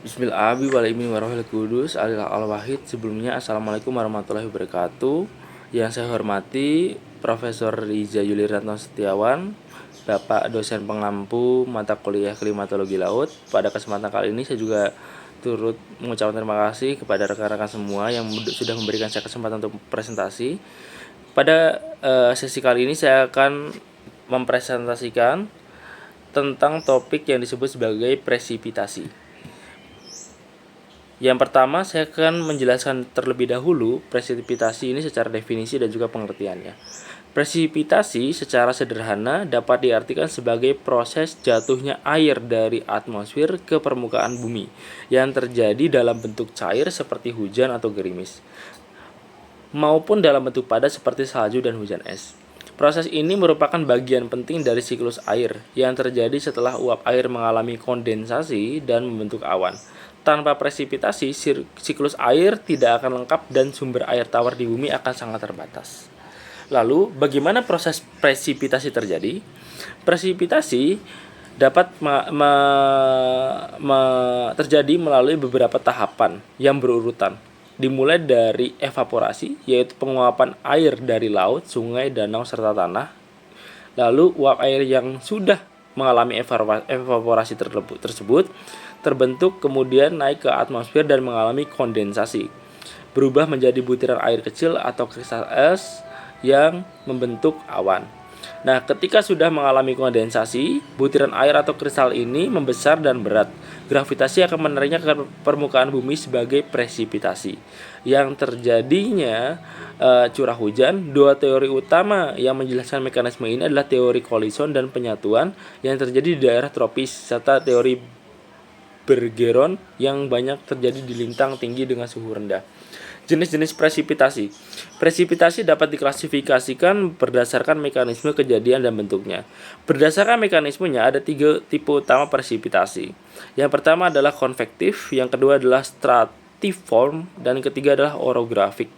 Bismillahirrahmanirrahim. Sebelumnya Assalamualaikum warahmatullahi wabarakatuh. Yang saya hormati Profesor Riza Yuliratno Setiawan, Bapak dosen pengampu mata kuliah klimatologi laut. Pada kesempatan kali ini saya juga turut mengucapkan terima kasih kepada rekan-rekan semua yang sudah memberikan saya kesempatan untuk presentasi. Pada sesi kali ini saya akan mempresentasikan tentang topik yang disebut sebagai presipitasi. Yang pertama, saya akan menjelaskan terlebih dahulu presipitasi ini secara definisi dan juga pengertiannya. Presipitasi secara sederhana dapat diartikan sebagai proses jatuhnya air dari atmosfer ke permukaan bumi yang terjadi dalam bentuk cair seperti hujan atau gerimis, maupun dalam bentuk padat seperti salju dan hujan es. Proses ini merupakan bagian penting dari siklus air yang terjadi setelah uap air mengalami kondensasi dan membentuk awan. Tanpa presipitasi, siklus air tidak akan lengkap dan sumber air tawar di bumi akan sangat terbatas. Lalu, bagaimana proses presipitasi terjadi? Presipitasi dapat terjadi melalui beberapa tahapan yang berurutan. Dimulai dari evaporasi, yaitu penguapan air dari laut, sungai, danau, serta tanah. Lalu uap air yang sudah mengalami evaporasi tersebut terbentuk, kemudian naik ke atmosfer dan mengalami kondensasi, berubah menjadi butiran air kecil atau kristal es yang membentuk awan. Nah, ketika sudah mengalami kondensasi, butiran air atau kristal ini membesar dan berat. Gravitasi akan menariknya ke permukaan bumi sebagai presipitasi. Yang terjadinya curah hujan. Dua teori utama yang menjelaskan mekanisme ini adalah teori kolison dan penyatuan yang terjadi di daerah tropis, serta teori Bergeron yang banyak terjadi di lintang tinggi dengan suhu rendah. Jenis-jenis presipitasi. Presipitasi dapat diklasifikasikan berdasarkan mekanisme kejadian dan bentuknya. Berdasarkan mekanismenya ada 3 tipe utama presipitasi. Yang pertama adalah konvektif, yang kedua adalah stratiform, dan ketiga adalah orografik.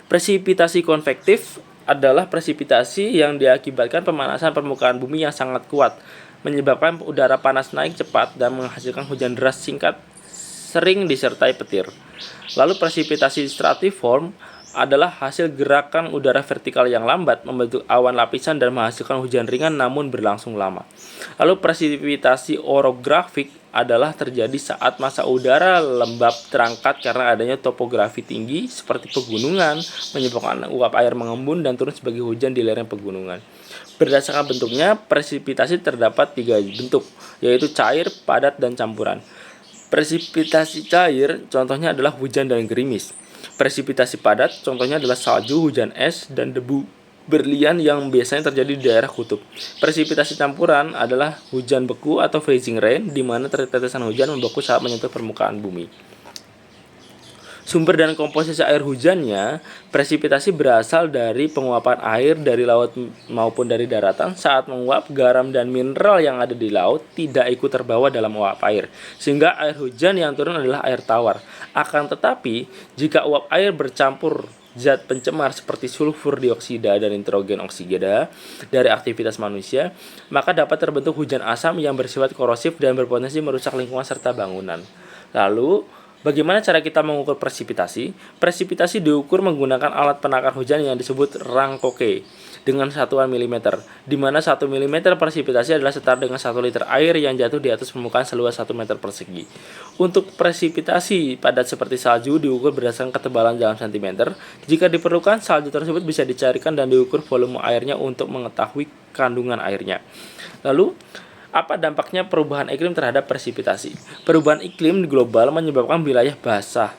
Presipitasi konvektif adalah presipitasi yang diakibatkan pemanasan permukaan bumi yang sangat kuat, menyebabkan udara panas naik cepat dan menghasilkan hujan deras singkat sering disertai petir. Lalu presipitasi stratiform adalah hasil gerakan udara vertikal yang lambat membentuk awan lapisan dan menghasilkan hujan ringan namun berlangsung lama. Lalu presipitasi orografik adalah terjadi saat massa udara lembab terangkat karena adanya topografi tinggi seperti pegunungan, menyebabkan uap air mengembun dan turun sebagai hujan di lereng pegunungan. Berdasarkan bentuknya, presipitasi terdapat 3 bentuk, yaitu cair, padat, dan campuran. Presipitasi cair contohnya adalah hujan dan gerimis. Presipitasi padat contohnya adalah salju, hujan es, dan debu berlian yang biasanya terjadi di daerah kutub. Presipitasi campuran adalah hujan beku atau freezing rain, di mana tetesan hujan membeku saat menyentuh permukaan bumi. Sumber dan komposisi air hujannya, presipitasi berasal dari penguapan air dari laut maupun dari daratan. Saat menguap, garam dan mineral yang ada di laut tidak ikut terbawa dalam uap air, sehingga air hujan yang turun adalah air tawar. Akan tetapi, jika uap air bercampur zat pencemar seperti sulfur dioksida dan nitrogen oksida dari aktivitas manusia, maka dapat terbentuk hujan asam yang bersifat korosif dan berpotensi merusak lingkungan serta bangunan. Lalu, bagaimana cara kita mengukur presipitasi? Presipitasi diukur menggunakan alat penakar hujan yang disebut rangkoke dengan satuan milimeter, di mana 1 mm presipitasi adalah setara dengan 1 liter air yang jatuh di atas permukaan seluas 1 meter persegi. Untuk presipitasi padat seperti salju diukur berdasarkan ketebalan dalam cm. Jika diperlukan, salju tersebut bisa dicarikan dan diukur volume airnya untuk mengetahui kandungan airnya. Lalu, apa dampaknya perubahan iklim terhadap presipitasi? Perubahan iklim global menyebabkan wilayah basah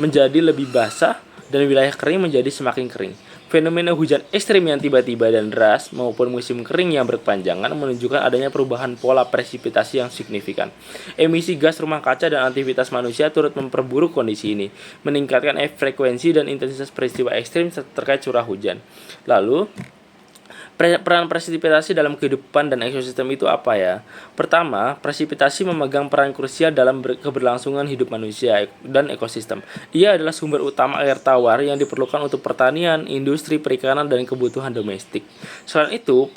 menjadi lebih basah dan wilayah kering menjadi semakin kering. Fenomena hujan ekstrim yang tiba-tiba dan deras maupun musim kering yang berkepanjangan menunjukkan adanya perubahan pola presipitasi yang signifikan. Emisi gas rumah kaca dan aktivitas manusia turut memperburuk kondisi ini, meningkatkan frekuensi dan intensitas peristiwa ekstrim terkait curah hujan. Lalu, peran presipitasi dalam kehidupan dan ekosistem itu apa ya? Pertama, presipitasi memegang peran krusial dalam keberlangsungan hidup manusia dan ekosistem. Ia adalah sumber utama air tawar yang diperlukan untuk pertanian, industri, perikanan, dan kebutuhan domestik. Selain itu,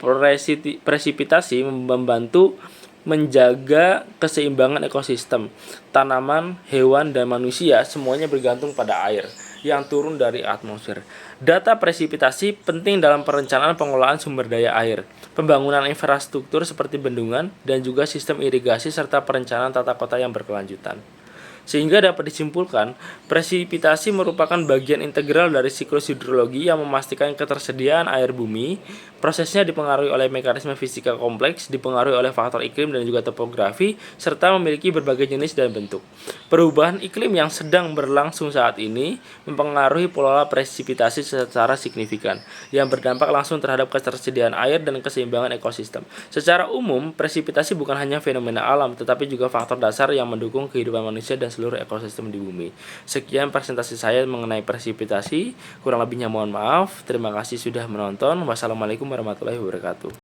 presipitasi membantu menjaga keseimbangan ekosistem. Tanaman, hewan, dan manusia semuanya bergantung pada air yang turun dari atmosfer. Data presipitasi penting dalam perencanaan pengelolaan sumber daya air, pembangunan infrastruktur seperti bendungan, dan juga sistem irigasi serta perencanaan tata kota yang berkelanjutan. Sehingga dapat disimpulkan, presipitasi merupakan bagian integral dari siklus hidrologi yang memastikan ketersediaan air bumi. Prosesnya dipengaruhi oleh mekanisme fisika kompleks, dipengaruhi oleh faktor iklim dan juga topografi, serta memiliki berbagai jenis dan bentuk. Perubahan iklim yang sedang berlangsung saat ini mempengaruhi pola presipitasi secara signifikan, yang berdampak langsung terhadap ketersediaan air dan keseimbangan ekosistem. Secara umum, presipitasi bukan hanya fenomena alam, tetapi juga faktor dasar yang mendukung kehidupan manusia dan seluruh ekosistem di bumi. Sekian presentasi saya mengenai presipitasi. Kurang lebihnya mohon maaf. Terima kasih sudah menonton. Wassalamualaikum warahmatullahi wabarakatuh.